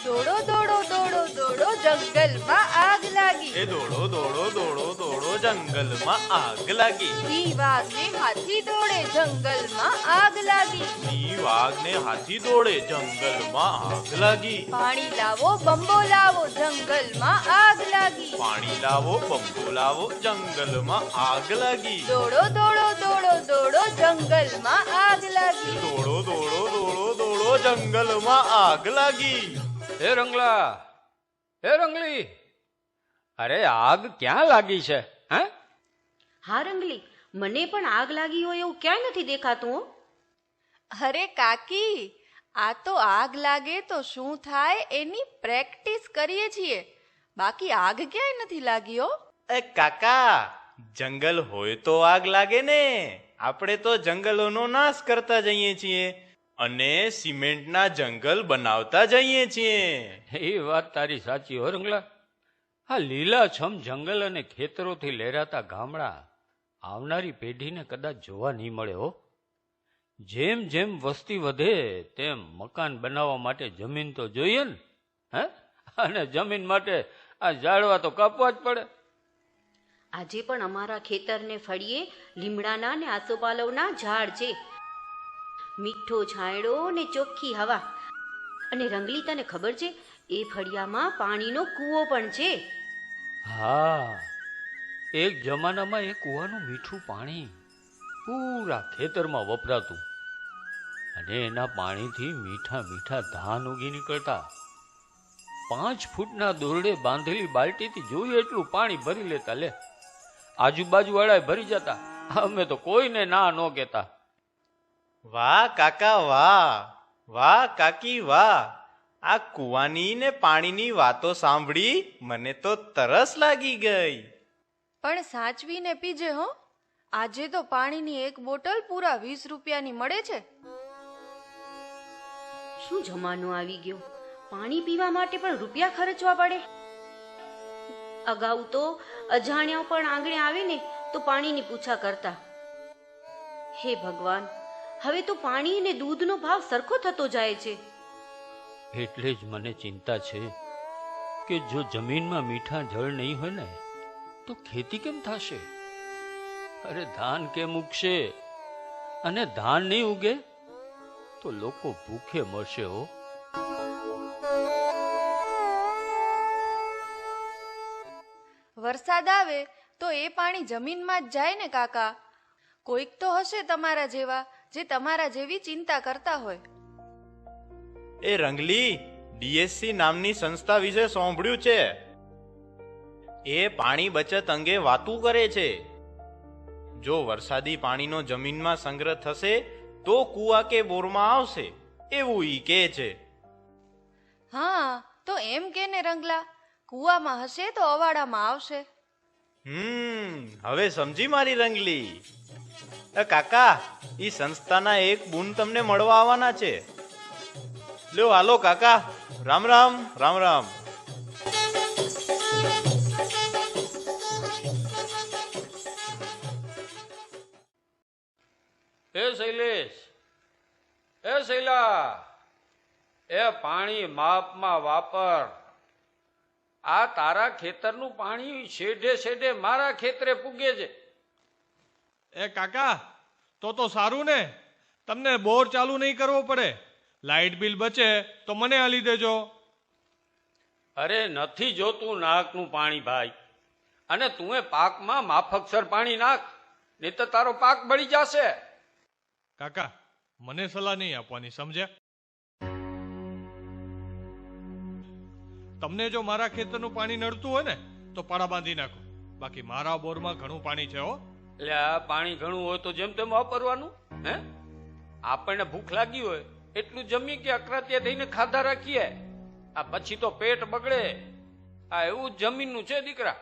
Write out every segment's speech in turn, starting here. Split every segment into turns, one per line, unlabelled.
દોડો દોડો દોડો દોડો જંગલમાં આગ લાગી.
એ દોડો દોડો દોડો દોડો જંગલમાં આગ લાગી.
સિંહ વાઘને હાથી દોડે જંગલમાં આગ લાગી.
સિંહ વાઘને હાથી દોડે જંગલમાં આગ લાગી.
પાણી લાવો બંબો લાવો જંગલમાં આગ લાગી.
પાણી લાવો બંબો લાવો જંગલમાં આગ લાગી.
દોડો દોડો દોડો દોડો જંગલમાં આગ લાગી.
દોડો દોડો દોડો દોડો જંગલમાં આગ લાગી.
હે રંગલા, હે રંગલી, અરે આગ ક્યાં લાગી છે? હે?
હા રંગલી, મને પણ આગ લાગી હોય એવું ક્યાંય નથી દેખાતું હો.
અરે કાકી, આ તો આગ લાગે તો શું થાય એની પ્રેક્ટિસ કરીએ છીએ. બાકી આગ ક્યાંય નથી લાગી હો.
એ કાકા, જંગલ હોય તો આગ લાગે ને. આપણે તો જંગલોનો નાશ કરતા જઈએ છીએ અને સિમેન્ટના જંગલ બનાવતા જઈએ છીએ.
એ વાત તારી સાચી હો રંગલા. આ લીલાછમ જંગલ અને ખેતરોથી લહેરાતા ગામડા આવનારી પેઢીને કદાચ જોવા નહીં મળે હો. જેમ જેમ વસ્તી વધે તેમ મકાન બનાવવા માટે જમીન તો જોઈએ ને. હે? અને જમીન માટે આ ઝાડવા તો કાપવા જ પડે.
આજે પણ અમારા ખેતરને ફળીએ લીમડાના ને આસોપાલવના ઝાડ છે. મીઠો છાંયડો ને ચોખ્ખી હવા. અને રંગલી, તને ખબર છે એ ફળિયામાં પાણીનો કૂવો પણ છે.
હા, એક જમાનામાં એ કૂવાનું મીઠું પાણી પૂરા ખેતરમાં વપરાતું અને એના પાણીથી મીઠા મીઠા ધાન ઉગી નીકળતા. 5 ફૂટના દોરડે બાંધેલી બાલટીથી જોઈએ એટલું પાણી ભરી લેતા. લે, આજુબાજુ વાળા ભરી જતા. અમે તો કોઈને ના ન કહેતા.
વાહ કાકા વાહ, વાહ કાકી વાહ. આ કુવાની ને પાણીની વાતો સાંભળી મને તો તરસ લાગી ગઈ.
પણ સાચવીને પીજે હો. આજે તો પાણીની એક બોટલ પૂરા 20 રૂપિયાની મળે છે.
શું જમાનો આવી ગયો, પાણી પીવા માટે પણ રૂપિયા ખર્ચવા પડે. અગાઉ તો અજાણ્યા પણ આંગણે આવે ને તો પાણીની પૂછા કરતા. હે ભગવાન, હવે તો પાણી અને દૂધનો ભાવ સરખો થતો જાય છે.
એટલે જ મને ચિંતા છે કે જો જમીનમાં મીઠા જળ નહીં હોય ને તો ખેતી કેમ થશે? અરે ધાન કેમ ઉગશે? અને ધાન નહીં ઉગે તો લોકો ભૂખે મરશે હો.
વરસાદ આવે તો એ પાણી જમીનમાં જ જાય ને કાકા. કોઈક તો હશે તમારા જેવા જે તમારા જેવી ચિંતા કરતા હોય.
એ રંગલી, ડીએસસી નામની સંસ્થા વિશે સાંભળ્યું છે? એ પાણી બચત અંગે વાતું કરે છે. જો વરસાદી પાણીનો જમીનમાં સંગ્રહ થશે તો કૂવા કે બોરમાં આવશે એવું ઈ કહે છે.
હા, તો એમ કે ને રંગલા, કૂવામાં હશે તો અવાડામાં આવશે.
હવે સમજી મારી રંગલી. કાકા, ઈ સંસ્થાના એક બુન તમને મળવા આવવાના છે. લ્યો હાલો કાકા, રામ રામ. રામ રામ.
એ શૈલેષ, એ શૈલા, એ પાણી માપમાં વાપર. આ તારા ખેતરનું પાણી શેઢે શેઢે મારા ખેતરે પૂગે છે.
એ કાકા, તો સારું ને, તમને બોર ચાલુ નહીં કરવો પડે. લાઇટ બિલ બચે તો મને આલી દેજો.
અરે નથી જોતું નાકનું પાણી ભાઈ. અને તું એ પાકમાં માફકસર પાણી નાખ, નહીં તો તારો પાક બળી જશે.
કાકા, મને સલાહ નહીં આપવાની, સમજ્યા? તમને જો મારા ખેતરનું પાણી નડતું હોય ને તો પાડા બાંધી નાખો. બાકી મારા બોરમાં ઘણું પાણી છે હો.
એટલે આ પાણી ઘણું હોય તો જેમ તેમ વાપરવાનું. હે, આપણને ભૂખ લાગી હોય એટલું જમી કે અકરાતિયા થઈને ખાધા રાખીએ. આ પછી તો પેટ બગડે. આ એવું જમીનનું છે દીકરા.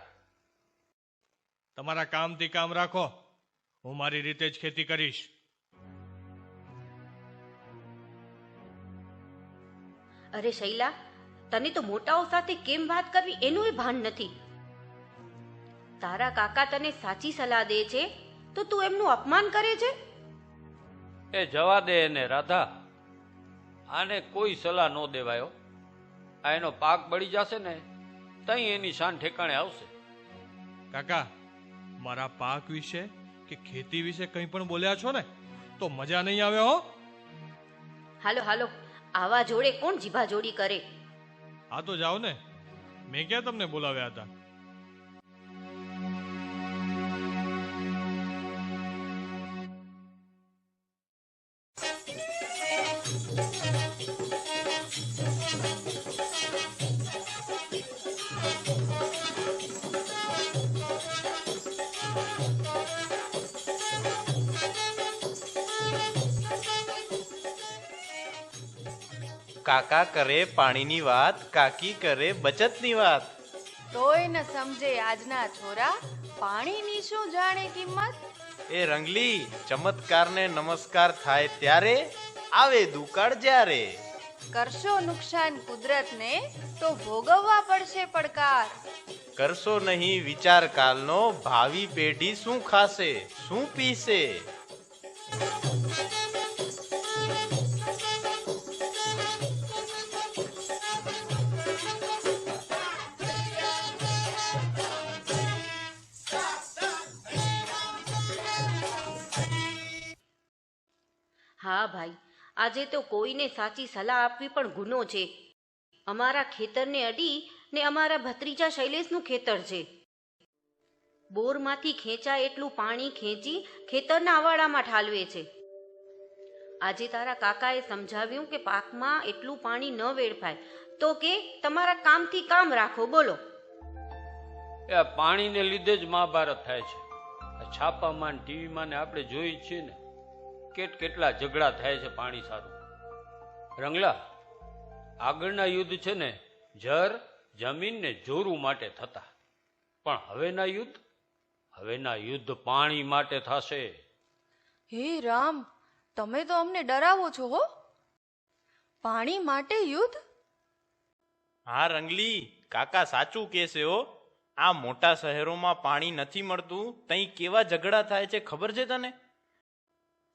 તમારા કામથી કામ રાખો, હું મારી રીતે જ ખેતી કરીશ.
અરે શૈલા, તને તો મોટાઓ સાથે કેમ વાત કરવી એનું ભાન નથી. તારા કાકા તને સાચી સલાહ દે છે તો તું એમનું અપમાન કરે છે.
એ જવા દે એને રાધા, આને કોઈ સલાહ ન દેવાયો. આ એનો પાક બળી જશે ને તઈ એની શાન ઠેકાણે આવશે.
કાકા, મારા પાક વિશે કે ખેતી વિશે કંઈ પણ બોલ્યા છો ને તો મજા નહીં આવે હો.
હાલો હાલો, આવા જોડે કોણ જીભા જોડી કરે?
હા તો જાઓ ને, મેં ક્યાં તમને બોલાવ્યા હતા?
કાકા કરે પાણીની વાત, કાકી કરે બચતની વાત.
તોય ન સમજે આજના છોરા, પાણીની શું જાણે કિંમત.
એ રંગલી, ચમત્કારને નમસ્કાર થાય ત્યારે, આવે દુકાળ જ્યારે.
કરશો નુકસાન કુદરતને તો ભોગવવા પડશે પડકાર.
કરશો નહીં વિચાર કાલનો, ભાવિ પેઢી શું ખાશે, શું પીશે.
હા ભાઈ, આજે તો કોઈને સાચી સલાહ આપવી પણ ગુનો છે. અમારા ખેતરને અડી ને અમારા ભત્રીજા શૈલેષનું ખેતર છે. બોરમાંથી ખેંચાય એટલું પાણી ખેંચી ખેતરના અવાડામાં ઠાલવે છે. આજે તારા કાકાએ સમજાવ્યું કે પાકમાં એટલું પાણી ન વેડફાય, તો કે તમારા કામથી કામ રાખો. બોલો,
એ પાણીને લીધે જ મહાભારત થાય છે. છાપામાં ને ટીવીમાં ને આપણે જોઈ છીએ ને કેટલા ઝઘડા થાય છે પાણી સારું. રંગલા, આગળના યુદ્ધ છે ને જર જમીન ને જોરું માટે થતા, પણ હવેના યુદ્ધ પાણી માટે થશે.
હે રામ, તમે તો અમને ડરાવો છો હો. પાણી માટે યુદ્ધ?
હા રંગલી, કાકા સાચું કહેશે હો. આ મોટા શહેરોમાં પાણી નથી મળતું, તઈ કેવા ઝઘડા થાય છે ખબર છે તને?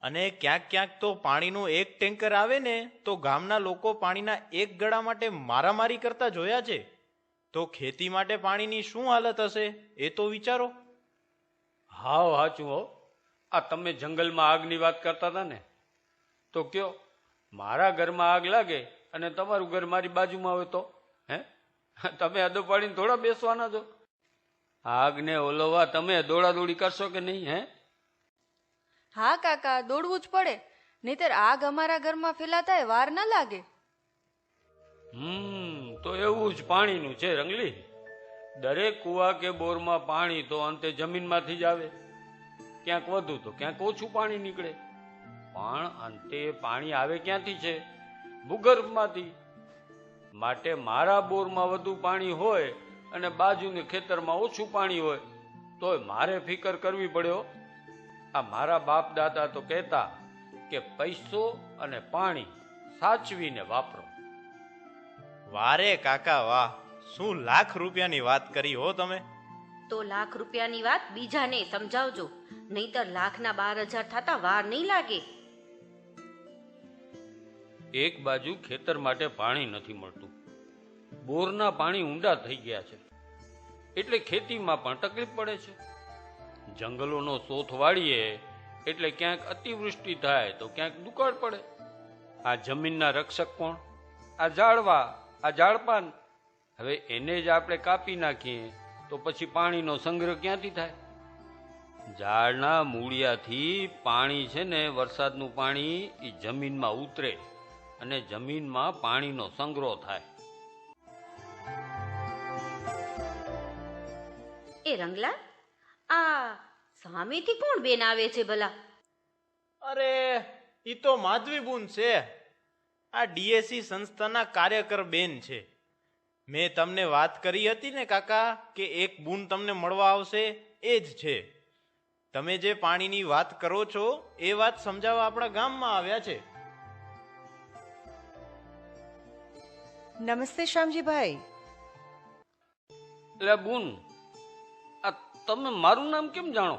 અને ક્યાંક ક્યાંક તો પાણીનું એક ટેન્કર આવે ને તો ગામના લોકો પાણીના એક ગળા માટે મારામારી કરતા જોયા છે. તો ખેતી માટે પાણીની શું હાલત હશે એ તો વિચારો.
હાવ સાચું હો. આ તમે જંગલમાં આગની વાત કરતા હતા ને, તો કયો મારા ઘરમાં આગ લાગે અને તમારું ઘર મારી બાજુમાં હોય તો તમે અદો પાડીને થોડા બેસવાના છો? આગને ઓલવવા તમે દોડાદોડી કરશો કે નહીં?
હા કાકા, દોડવું જ પડે, નહીતર આગ અમારા ઘરમાં ફેલાતા વાર ન લાગે.
તો એવું જ પાણીનું છે રંગલી. દરેક કુવા કે બોરમાં પાણી તો અંતે જમીનમાંથી જ આવે. ક્યાંક વધુ તો ક્યાંક ઓછું પાણી નીકળે, પણ અંતે પાણી આવે ક્યાંથી છે? ભૂગર્ભમાંથી. માટે મારા બોરમાં વધુ પાણી હોય અને બાજુની ખેતરમાં ઓછું પાણી હોય તોય મારે ફિકર કરવી પડ્યો. આ મારા બાપ દાદા તો કહેતા કે પૈસો અને પાણી સાચવીને વાપરો.
વારે કાકા વાહ, શું લાખ રૂપિયાની વાત કરી હો તમે.
તો લાખ રૂપિયાની વાત બીજાને સમજાવજો, નહીતર લાખના 12,000 થતા વાર નહીં લાગે.
એક બાજુ ખેતર માટે પાણી નથી મળતું, બોરના પાણી ઊંડા થઈ ગયા છે, એટલે ખેતીમાં પણ તકલીફ પડે છે. જંગલોનો શોથ વાળીએ એટલે ક્યાંક અતિવૃષ્ટિ થાય તો ક્યાંક દુકાળ પડે. આ જમીનના રક્ષક કોણ? આ ઝાડવા, આ ઝાડપાન. હવે એને જ આપણે કાપી નાખીએ તો પછી પાણીનો સંગ્રહ ક્યાંથી થાય? ઝાડના મૂળિયાથી પાણી છે ને, વરસાદનું પાણી એ જમીનમાં ઉતરે અને જમીનમાં પાણીનો સંગ્રહ થાય.
એ રંગલા, આ સામેથી કોણ બેન આવે છે ભલા?
અરે ઈ તો માધવી બુન છે. આ ડીએસસી સંસ્થાના કાર્યકર બેન છે. મેં તમને વાત કરી હતી ને કાકા કે એક બુન તમને મળવા આવશે, એ જ છે. તમે જે પાણીની વાત કરો છો એ વાત સમજાવવા આપણા ગામમાં આવ્યા છે.
નમસ્તે શ્યામજીભાઈ.
એટલે બુન, આ તમે મારું નામ કેમ જાણો?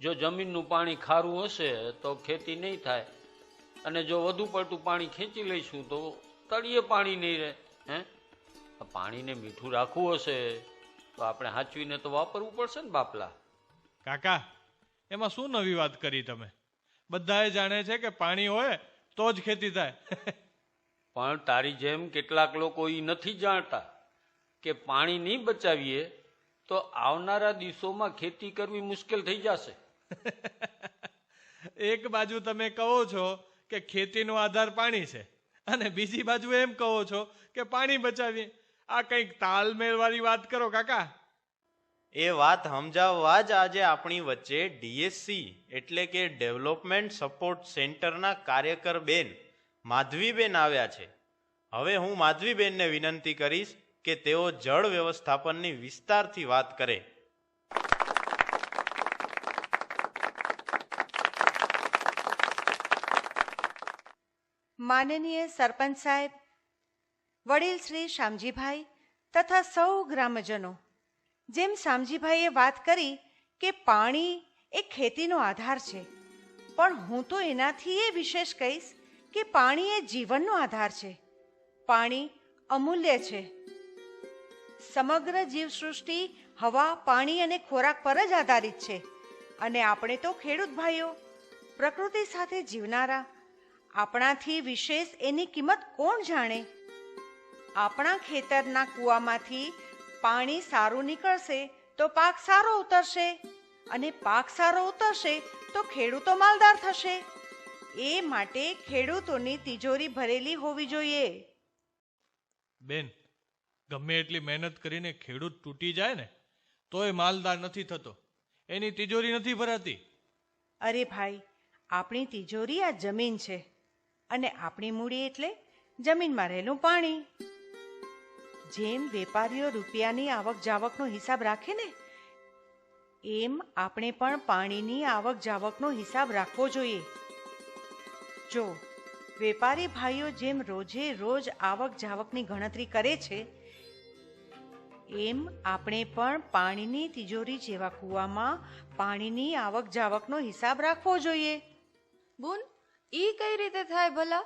જો જમીનનું પાણી ખારું હશે તો ખેતી નહીં થાય, અને જો વધુ પડતું પાણી ખેંચી લઈશું તો તળિયે પાણી નહીં રહે. હે, પાણીને મીઠું રાખવું હશે તો આપણે સાચવીને તો વાપરવું પડશે ને બાપલા.
કાકા, એમાં શું નવી વાત કરી તમે? બધાએ જાણે છે કે પાણી હોય તો જ ખેતી થાય.
પણ તારી જેમ કેટલાક લોકો એ નથી જાણતા કે પાણી નહીં બચાવીએ તો આવનારા દિવસોમાં ખેતી કરવી મુશ્કેલ થઈ જશે.
એક બાજુ તમે કહો છો કે ખેતીનો આધાર પાણી છે, અને બીજી બાજુ એમ કહો છો કે પાણી બચાવીએ. આ કંઈક તાલમેલ વાળી વાત કરો કાકા.
એ વાત સમજાવવા જ આજે આપણી વચ્ચે ડીએસસી એટલે કે ડેવલપમેન્ટ સપોર્ટ સેન્ટરના કાર્યકર બેન માધવીબેન આવ્યા છે. હવે હું માધવીબેનને વિનંતી કરીશ કે તેઓ જળ વ્યવસ્થાપનની વિસ્તારથી વાત કરે.
માનનીય સરપંચ સાહેબ, વડીલ શ્રી શામજીભાઈ તથા સૌ ગ્રામજનો, જેમ શામજીભાઈએ વાત કરી કે પાણી એ ખેતીનો આધાર છે, પણ હું તો એનાથી એ વિશેષ કહીશ કે પાણી એ જીવનનો આધાર છે. પાણી અમૂલ્ય છે. સમગ્ર જીવસૃષ્ટિ હવા, પાણી અને ખોરાક પર જ આધારિત છે, અને આપણે તો ખેડૂત ભાઈઓ, પ્રકૃતિ સાથે જીવનારા, આપણાથી વિશેષ એની કિંમત કોણ જાણે? આપણા ખેતરના કૂવામાંથી પાણી સારું નીકળશે તો પાક સારો ઉતરશે, અને પાક સારો ઉતરશે તો ખેડૂતો માલદાર થશે. એ માટે ખેડૂતોની તિજોરી ભરેલી હોવી જોઈએ.
બેન, ગમે એટલી મહેનત કરીને ખેડૂત તૂટી જાય ને તોય માલદાર નથી થતો, એની તિજોરી નથી ભરાતી.
અરે ભાઈ, આપણી તિજોરી આ જમીન છે, અને આપણી મૂડી એટલે જમીનમાં રહેલું પાણી. જેમ વેપારીઓ રૂપિયાની આવક જાવકનો હિસાબ રાખે ને, એમ આપણે પણ પાણીની આવક જાવકનો હિસાબ રાખવો જોઈએ. જો વેપારી ભાઈઓ જેમ રોજે રોજ આવક જાવકની ગણતરી કરે છે, એમ આપણે પણ પાણીની તિજોરી જેવા કૂવામાં પાણીની આવક જાવકનો હિસાબ રાખવો જોઈએ.
બુન, ઈ કઈ રીતે થાય ભલા?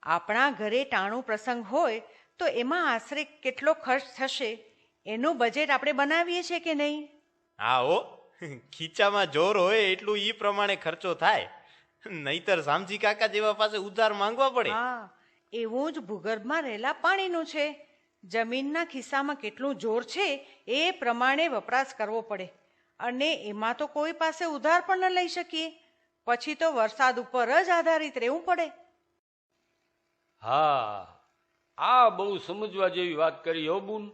આપણા ઘરે ટાણું પ્રસંગ હોય તો એમાં આશરે કેટલો ખર્ચ થશે એનું બજેટ આપણે બનાવીએ છીએ કે નહીં?
હા હો, ખીચામાં જોર હોય એટલું ઈ પ્રમાણે ખર્ચો થાય, નહીતર શામજી કાકા જેવા પાસે ઉધાર માંગવા પડે.
હા, એવું જ ભૂગર્ભમાં રહેલા પાણીનું છે. જમીનના ખિસ્સામાં કેટલું જોર છે એ પ્રમાણે વપરાશ કરવો પડે, અને એમાં તો કોઈ પાસે ઉધાર પણ ન લઈ શકીએ. પછી તો વરસાદ ઉપર જ આધારિત રહેવું પડે.
હા, આ બહુ સમજવા જેવી વાત કરી હો બુન.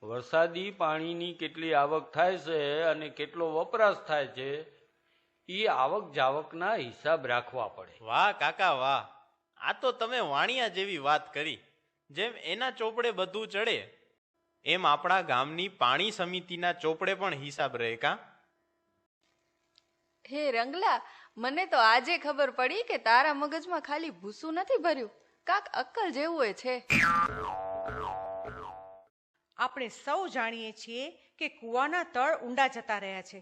વરસાદી પાણીની કેટલી આવક થાય છે અને કેટલો વપરાશ થાય છે એ આવક જાવકના હિસાબ રાખવા પડે.
વાહ કાકા વાહ, આ તો તમે વાણિયા જેવી વાત કરી. જેમ એના ચોપડે બધું ચડે એમ આપણા ગામની પાણી સમિતિના ચોપડે પણ હિસાબ રહે. કા
હે રંગલા, મને તો આજે ખબર પડી કે તારા મગજમાં ખાલી ભૂસું નથી ભર્યું, કાક અક્કલ જેવું છે.
આપણે સૌ જાણીએ છીએ કે કૂવાના તળ ઊંડા જતા રહ્યા છે.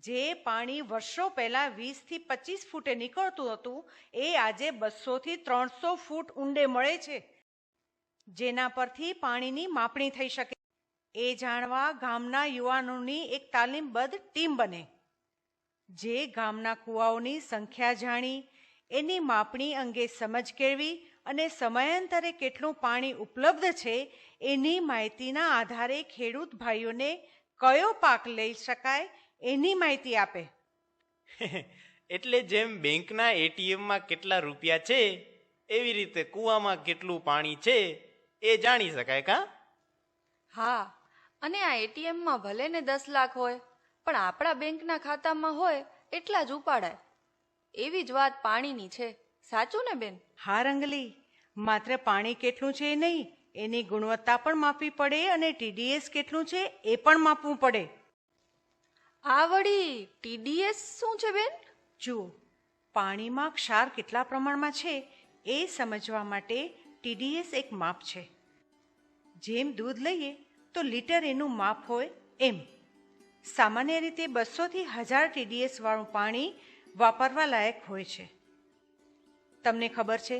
જે પાણી વર્ષો પહેલા 20 થી 25 ફૂટે નીકળતું હતું, એ આજે 200 થી 300 ફૂટ ઊંડે મળે છે. જેના પરથી પાણીની માપણી થઈ શકે. એ જાણવા ગામના યુવાનોની એક તાલીમબદ્ધ ટીમ બને, જે ગામના કૂવાઓની સંખ્યા જાણી એની માપણી અંગે સમજ કેળવી અને સમયાંતરે કેટલું પાણી ઉપલબ્ધ છે એની માહિતીના આધારે ખેડૂત ભાઈઓને કયો પાક લઈ શકાય એની માહિતી આપે.
એટલે જેમ બેંકના એટીએમમાં કેટલા રૂપિયા છે એવી રીતે કૂવામાં કેટલું પાણી છે એ જાણી શકાય. કા
હા, અને આ એટીએમમાં ભલે ને 10 લાખ હોય, પણ આપણા બેંકના ખાતામાં હોય એટલા જ ઉપાડાય. એવી જ વાત પાણીની છે. સાચું ને બેન?
હા રંગલી, માત્ર પાણી કેટલું છે નહીં, એની ગુણવત્તા પણ માપવી પડે, અને ટીડીએસ કેટલું છે એ પણ માપવું પડે.
આ વળી ટીડીએસ શું છે બેન?
જુઓ, પાણીમાં ક્ષાર કેટલા પ્રમાણમાં છે એ સમજવા માટે ટીડીએસ એક માપ છે. જેમ દૂધ લઈએ તો લીટર એનું માપ હોય એમ સામાન્ય રીતે 200થી 1000 TDS વાળું પાણી વાપરવા લાયક હોય છે. તમને ખબર છે,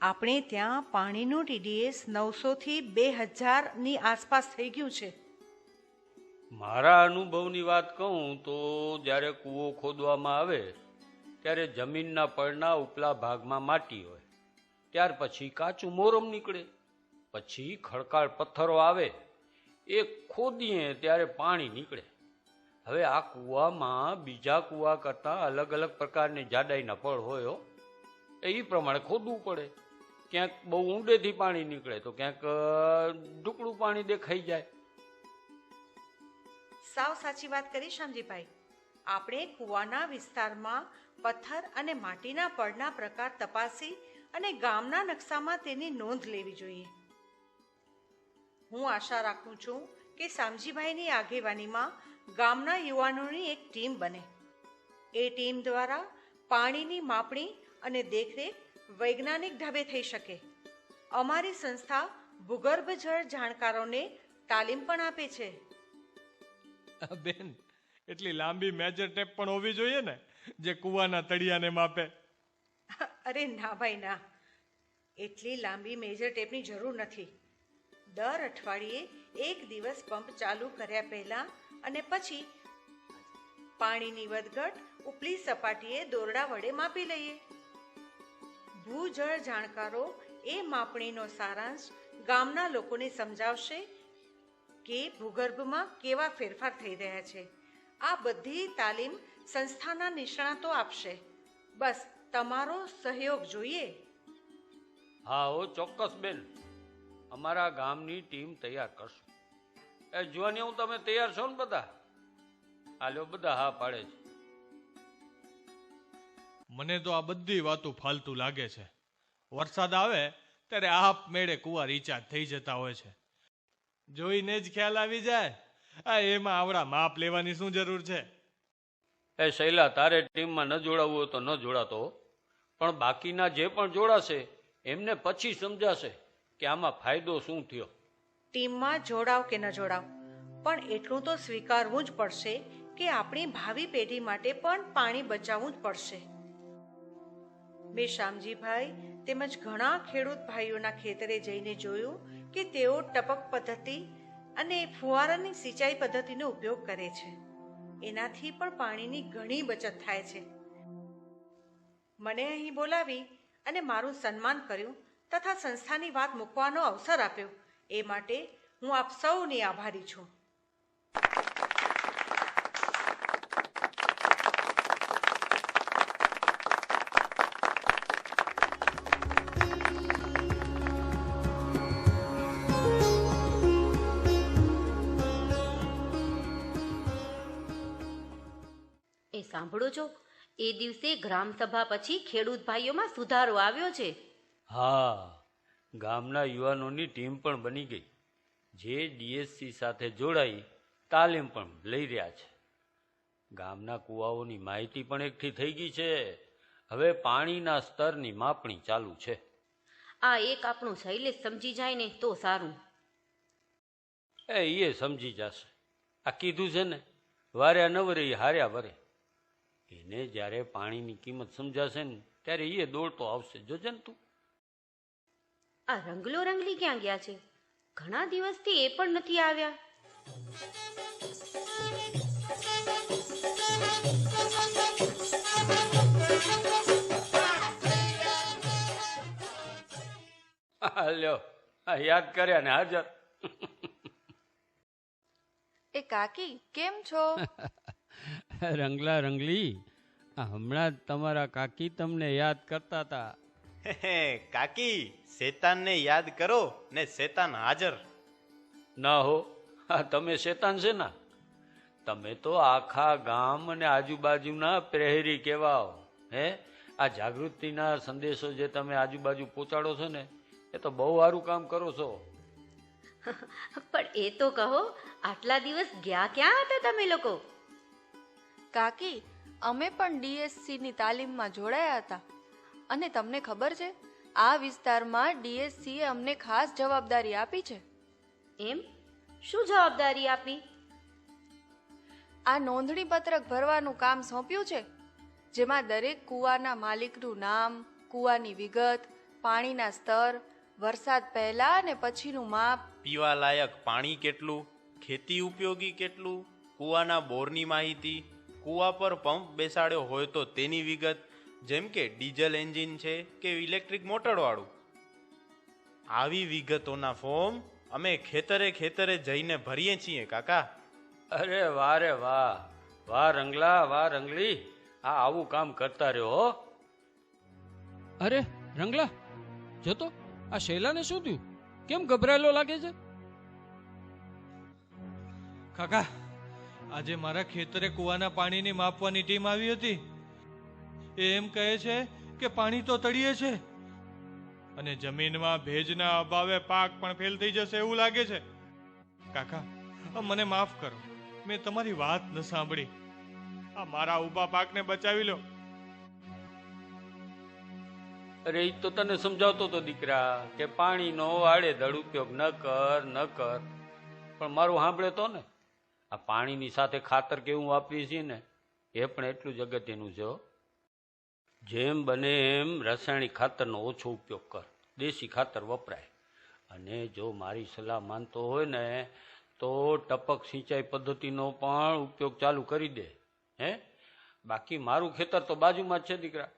આપણે ત્યાં પાણીનું TDS 900થી 2000ની આસપાસ થઈ ગયું છે.
મારા અનુભવની વાત કહું તો જ્યારે કૂવો ખોદવામાં આવે ત્યારે જમીનના પડના ઉપલા ભાગમાં માટી હોય, ત્યાર પછી કાચું મોરમ નીકળે, પછી ખડકાળ પથ્થરો આવે, એ ખોદીએ ત્યારે પાણી નીકળે. હવે આ કૂવામાં બીજા કૂવા કરતાં અલગ અલગ પ્રકારની જાડાઈના પડ હોય હો. એ પ્રમાણે ખોદવું પડે. ક્યાંક બહુ ઊંડેથી પાણી નીકળે તો ક્યાંક ઢુકડું પાણી દેખાઈ જાય.
સાવ સાચી વાત કરી શામજીભાઈ. આપણે કૂવાના વિસ્તારમાં પથ્થર અને માટીના પડના પ્રકાર તપાસી અને ગામના નકશામાં તેની નોંધ લેવી જોઈએ. હું આશા રાખું છું કે શામજીભાઈની આગેવાનીમાં ગામના યુવાનોની એક ટીમ બને. એ ટીમ દ્વારા પાણીની માપણી અને દેખરેખ વૈજ્ઞાનિક ઢબે થઈ શકે. અમારી સંસ્થા ભૂગર્ભ જળ જાણકારોને તાલીમ પણ આપે છે.
બેન, એટલી લાંબી મેજર ટેપ પણ હોવી જોઈએ ને, જે કૂવાના તળિયાને માપે.
અરે ના ભાઈ ના, એટલી લાંબી મેજર ટેપની જરૂર નથી. દર અઠવાડિયે એક દિવસ પંપ ચાલુ કર્યા પહેલા અને પછી પાણીની વધઘટ ઉપલી સપાટીએ દોરડા વડે માપી લઈએ. ભૂજળ જાણકારો એ માપણીનો સારાંશ ગામના લોકોને સમજાવશે કે ભૂગર્ભમાં કેવા ફેરફાર થઈ રહ્યા છે. આ બધી તાલીમ સંસ્થાના નિષ્ણાતો આપશે. બસ તમારો સહયોગ જોઈએ.
હા હો, ચોક્કસ બેન, અમારા ગામની ટીમ તૈયાર કરશું. એ જોવાની હું તમે તૈયાર છો ને બધા? હાલો, બધા હા પાડે છે.
મને તો આ બધી વાતો ફાલતુ લાગે છે. વરસાદ આવે ત્યારે આપમેળે કૂવા રિચાર્જ થઈ જતા હોય છે. જોઈને જ ખ્યાલ આવી જાય, આ એમાં આવડા માપ લેવાની શું જરૂર છે?
એ શૈલા, તારે ટીમમાં ન જોડાવવું હોય તો ન જોડાતો, પણ બાકીના જે પણ જોડાશે એમને પછી સમજાશે કે આમાં ફાયદો શું થયો.
ટીમમાં જોડાવ કે ન જોડાવ, પણ એટલું તો સ્વીકારવું જ પડશે કે આપણી ભાવિ પેઢી માટે પણ પાણી બચાવવું જ પડશે. મેં શામજીભાઈ તેમજ ઘણા ખેડૂત ભાઈઓના ખેતરે જઈને જોયું કે તેઓ ટપક પદ્ધતિ અને ફુવારાની સિંચાઈ પદ્ધતિનો ઉપયોગ કરે છે. એનાથી પણ પાણીની ઘણી બચત થાય છે. મને અહીં બોલાવી અને મારું સન્માન કર્યું તથા સંસ્થાની વાત મૂકવાનો અવસર આપ્યો, એ માટે હું આપ સૌની આભારી છું.
એ સાંભળો છો, એ દિવસે ગ્રામસભા પછી ખેડૂત ભાઈઓમાં સુધારો આવ્યો છે.
હા, ગામના યુવાનોની ટીમ પણ બની ગઈ, જે DSC સાથે જોડાઈ તાલીમ પણ લઈ રહ્યા છે. ગામના કૂવાઓની માહિતી પણ એકઠી થઈ ગઈ છે. હવે પાણીના સ્તરની માપણી ચાલુ છે.
આ એક આપણું શૈલેષ સમજી જાય ને તો સારું.
એ સમજી જશે. આ કીધું છે ને, વાર્યા નવરે હાર્યા વરે. એને જ્યારે પાણીની કિંમત સમજાશે ને ત્યારે એ દોડતો આવશે. જોજે ને તું.
આ રંગલો રંગલી ક્યાં ગયા છે? ઘણા દિવસથી એ પણ નથી આવ્યા.
લ્યો, આ યાદ કર્યા ને હાજર.
એ કાકી કેમ છો?
રંગલા રંગલી, હમણાં જ તમારા કાકી તમને યાદ કરતા હતા.
કાકી, શેતાનને યાદ કરો ને શેતાન હાજર.
ના હો, તમે શેતાન છે ના? તમે તો આખા ગામ અને આજુબાજુના પ્રહેરી કહેવાઓ. આ જાગૃતિના સંદેશો જે તમે આજુબાજુ પહોંચાડો છો ને, એ તો બહુ સારું કામ કરો છો.
પણ એ તો કહો, આટલા દિવસ ગયા ક્યાં હતા તમે લોકો?
કાકી, અમે પણ DSC ની તાલીમમાં જોડાયા હતા. અને તમને ખબર છે, આ વિસ્તારમાં DSC એ અમને ખાસ જવાબદારી આપી છે.
એમ? શું જવાબદારી આપી?
આ નોંધણી પત્રક ભરવાનું કામ સોંપ્યું છે, જેમાં દરેક કૂવાના માલિકનું નામ, કૂવાની વિગત, પાણીના સ્તર, વરસાદ પહેલા અને પછીનું માપ,
પીવા લાયક પાણી કેટલું, ખેતી ઉપયોગી કેટલું, કૂવાના બોરની માહિતી, કૂવા પર પંપ બેસાડ્યો હોય તો તેની વિગત, જેમ કે ડીઝલ એન્જિન છે કે ઇલેક્ટ્રિક મોટરવાળું. આવી વિગતોના ફોર્મ અમે ખેતરે ખેતરે જઈને ભરીએ છીએ કાકા.
અરે વાહ રે વાહ, વાહ રંગલા, વાહ રંગલી, આ આવું કામ કરતા રહ્યો હો.
અરે રંગલા, જોતો આ શૈલાને શું થયું? કેમ ગભરાયેલો લાગે છે?
કાકા, આજે મારા ખેતરે કૂવાના પાણીની માપવાની ટીમ આવી હતી. એ એમ કહે છે કે પાણી તો તળિયે છે અને જમીનમાં ભેજના અભાવે પાક પણ ફેલ થઈ જશે એવું લાગે છે. કાકા, મને માફ કરો, મેં તમારી વાત ન સાંભળી. આ મારા ઊભા પાકને બચાવી લો.
અરે એ તો તને સમજાવતો તો દીકરા કે પાણીનો આડેધડ ઉપયોગ ન કર, પણ મારું સાંભળે તો ને. આ પાણીની સાથે ખાતર કેવું વાપરીએ છીએ ને એ પણ એટલું જ અગત્યનું છે. જેમ બને એમ રાસાયણિક ખાતરનો ઓછો ઉપયોગ કર, દેશી ખાતર વપરાય. અને જો મારી સલાહ માનતો હોય ને તો ટપક સિંચાઈ પદ્ધતિનો પણ ઉપયોગ ચાલુ કરી દે. બાકી મારું ખેતર તો બાજુમાં જ છે દીકરા.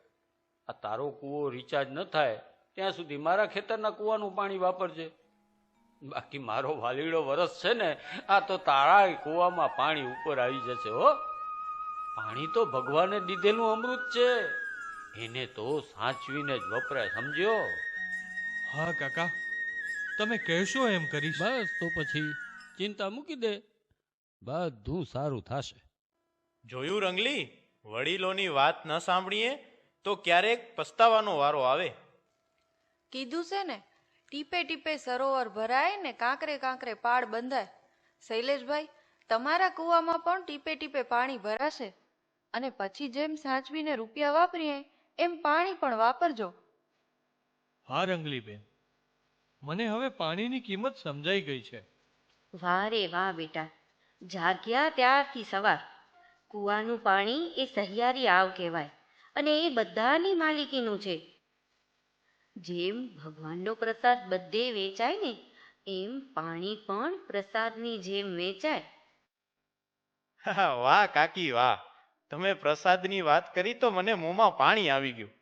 આ તારો કૂવો રિચાર્જ ન થાય ત્યાં સુધી મારા ખેતરના કૂવાનું પાણી વાપરજે. બાકી મારો વાલીડો વરસ છે ને આ તો તારા કૂવામાં પાણી ઉપર આવી જશે હો. પાણી તો ભગવાને દીધેલું અમૃત છે, એને તો સાચવીને જ વપરાય, સમજ્યો?
હા કાકા, તમે કહેશો એમ કરીશ.
બસ તો પછી ચિંતા મૂકી દે, બધું સારું થશે.
જોયું રંગલી, વડીલોની વાત ન સાંભળીએ તો ક્યારેક પસ્તાવાનો વારો આવે.
કીધું છે ને, ટીપે ટીપે સરોવર ભરાય ને કાંકરે કાંકરે પાળ બંધાય. શૈલેષભાઈ, તમારા કૂવામાં પણ ટીપે ટીપે પાણી ભરાશે અને પછી જેમ સાચવીને રૂપિયા વાપરીએ એમ પાણી પણ વાપરજો.
હા રંગલીબેન, મને હવે પાણીની કિંમત સમજાઈ ગઈ છે.
વાહ રે વાહ બેટા, જાગ્યા ત્યારથી સવાર. કૂવાનું પાણી એ સહિયારી આવ કહેવાય અને એ બધાની માલિકીનું છે. જેમ ભગવાનનો પ્રસાદ બધે વેચાય ને એમ પાણી પણ પ્રસાદની જેમ વેચાય.
વાહ કાકી વાહ, તમે પ્રસાદની વાત કરી તો મને મોંમાં પાણી આવી ગયું.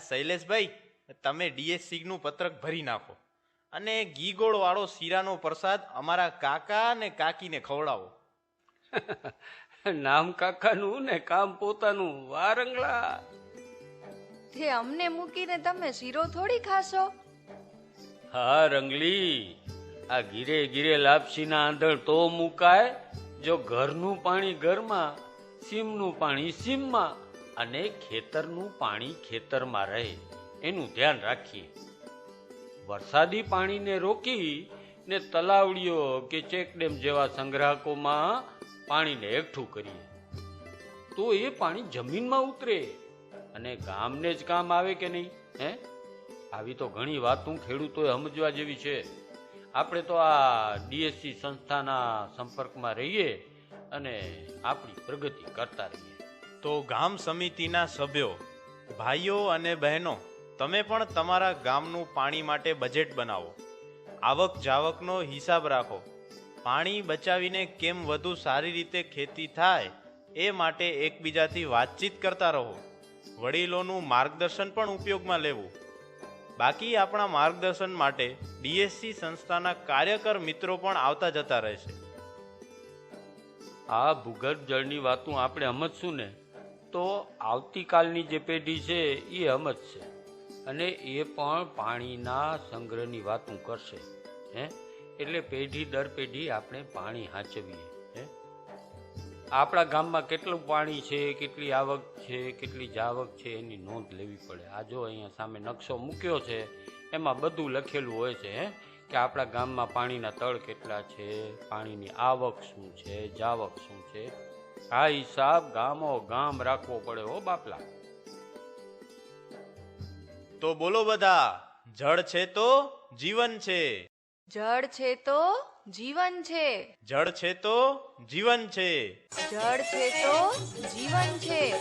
શૈલેષભાઈ, તમે ડીએસસી નું પત્રક ભરી નાખો અને ઘી ગોળ વાળો શીરાનો પ્રસાદ અમારા કાકા ને કાકીને ખવડાવો.
નામ કાકાનું ને કામ પોતાનું. વાહ રંગલા.
તે અમને મૂકીને તમે શીરો થોડી ખાશો?
હા રંગલી, આ ગીરે ગીરે લાપસીના આંધણ તો મુકાય જો ઘરનું પાણી ઘરમાં, સીમનું પાણી સીમમાં અને ખેતરનું પાણી ખેતરમાં રહે, એનું ધ્યાન રાખીએ. વરસાદી પાણીને રોકી ને તલાવડીઓ કે ચેકડેમ જેવા સંગ્રાહકોમાં પાણીને એકઠું કરીએ તો એ પાણી જમીનમાં ઉતરે અને ગામને જ કામ આવે કે નહીં? આવી તો ઘણી વાતો ખેડૂતોએ સમજવા જેવી છે. આપણે તો આ ડીએસસી સંસ્થાના સંપર્કમાં રહીએ અને આપણી પ્રગતિ કરતા રહીએ.
તો ગામ સમિતિના સભ્યો, ભાઈઓ અને બહેનો, તમે પણ તમારા ગામનું પાણી માટે બજેટ બનાવો, આવક જાવકનો હિસાબ રાખો. પાણી બચાવીને કેમ વધુ સારી રીતે ખેતી થાય એ માટે એકબીજાથી વાતચીત કરતા રહો. વડીલોનું માર્ગદર્શન પણ ઉપયોગમાં લેવું. બાકી આપણા માર્ગદર્શન માટે ડીએસસી સંસ્થાના કાર્યકર મિત્રો પણ આવતા જતા રહેશે.
આ ભૂગર્ભ જળની વાતું આપણે સમજશું ને તો આવતીકાલની જે પેઢી છે એ સમજશે અને એ પણ પાણીના સંગ્રહની વાતું કરશે. એટલે પેઢી દર પેઢી આપણે પાણી સાચવીએ. આપણા ગામમાં કેટલું પાણી છે, કેટલી આવક છે, કેટલી જાવક છે એની નોંધ લેવી પડે. આ જો અહીંયા સામે નકશો મૂક્યો છે એમાં બધું લખેલું હોય છે કે આપણા ગામમાં પાણીના તળ કેટલા છે, પાણીની આવક શું છે, જાવક શું છે. આ હિસાબ ગામો ગામ રાખવો પડે હો બાપલા.
તો બોલો બધા, જળ છે તો જીવન છે.
જળ છે તો જીવન છે.
જળ છે તો જીવન છે.
જળ છે તો જીવન છે.